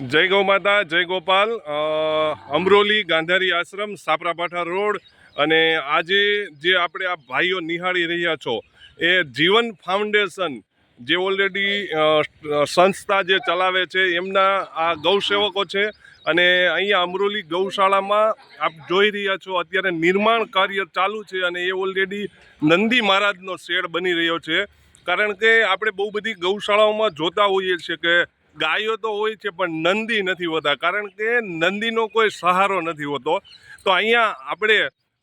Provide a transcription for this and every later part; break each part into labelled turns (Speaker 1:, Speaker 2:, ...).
Speaker 1: जय गौ माता जय गोपाल अमरोली गांधारी आश्रम सापरापाठा रोड અને આજે જે આપણે આ ભાઈઓ નિહાળી રહ્યા છો એ જીવન ફાઉન્ડેશન જે ઓલરેડી સંસ્થા જે ચલાવે છે એમના આ ગૌસેવકો છે અને અહીંયા અમરોલી ગૌશાળામાં આપ જોઈ રહ્યા છો અત્યારે નિર્માણ કાર્ય ચાલુ છે અને એ ઓલરેડી નંદી મહારાજનો શેડ બની રહ્યો છે કારણ કે આપણે બહુ બધી ગૌશાળાઓમાં જોતા હોઈએ છીએ કે ગાયો તો હોય છે પણ નંદી નથી હોતા કારણ કે નંદીનો કોઈ સહારો નથી હોતો. તો અહીંયા આપણે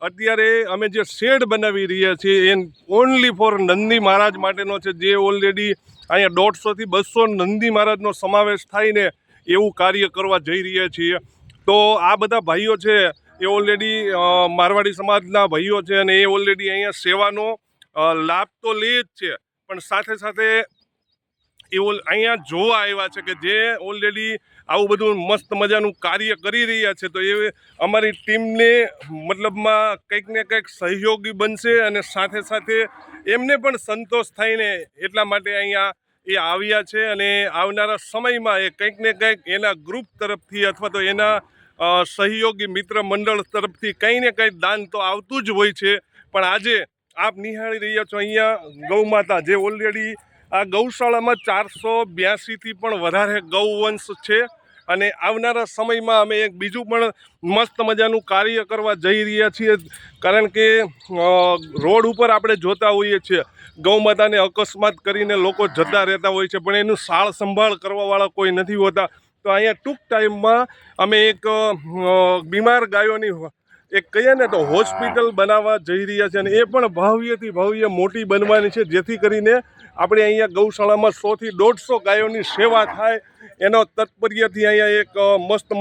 Speaker 1: અત્યારે અમે જે શેડ બનાવી રહ્યા છીએ એ ઓનલી ફોર નંદી મહારાજ માટેનો છે, જે ઓલરેડી અહીંયા 150 થી 200 નંદી મહારાજનો સમાવેશ થાય ને એવું કાર્ય કરવા જઈ રહ્યા છીએ. તો આ બધા ભાઈઓ છે એ ઓલરેડી મારવાડી સમાજના ભાઈઓ છે અને એ ઓલરેડી અહીંયા સેવાનો લાભ તો લે જ છે પણ સાથે સાથે એ અહીંયા જોવા આવ્યા છે કે જે ઓલરેડી આવું બધું મસ્ત મજાનું કાર્ય કરી રહ્યા છે. તો એ અમારી ટીમને મતલબમાં કંઈક ને કંઈક સહયોગી બનશે અને સાથે સાથે એમને પણ સંતોષ થાય ને એટલા માટે અહીંયા એ આવ્યા છે અને આવનારા સમયમાં એ કંઈક ને કંઈક એના ગ્રુપ તરફથી અથવા તો એના સહયોગી મિત્ર મંડળ તરફથી કંઈ ને કંઈ દાન તો આવતું જ હોય છે. પણ આજે આપ નિહાળી રહ્યા છો અહીંયા ગૌ માતા જે ઓલરેડી આ ગૌશાળામાં 482 થી પણ વધારે ગૌવંશ છે અને આવનારા સમયમાં અમે એક બીજું પણ મસ્ત મજાનું કાર્ય કરવા જઈ રહ્યા છીએ કારણ કે રોડ ઉપર આપણે જોતા હોઈએ છીએ ગૌ માતાને અકસ્માત કરીને લોકો જતા રહેતા હોય છે પણ એનું સાળ સંભાળ કરવાવાળા કોઈ નથી હોતા. તો અહીંયા ટૂંક ટાઈમમાં અમે એક બીમાર ગાયોની એક કહીએ ને તો હોસ્પિટલ બનાવવા જઈ રહ્યા છે અને એ પણ ભવ્યથી ભવ્ય મોટી બનવાની છે જેથી કરીને આપણે અહીંયા ગૌશાળામાં 100 થી 150 ગાયોની સેવા થાય એનો તત્પર્યથી અહીંયા એક મસ્ત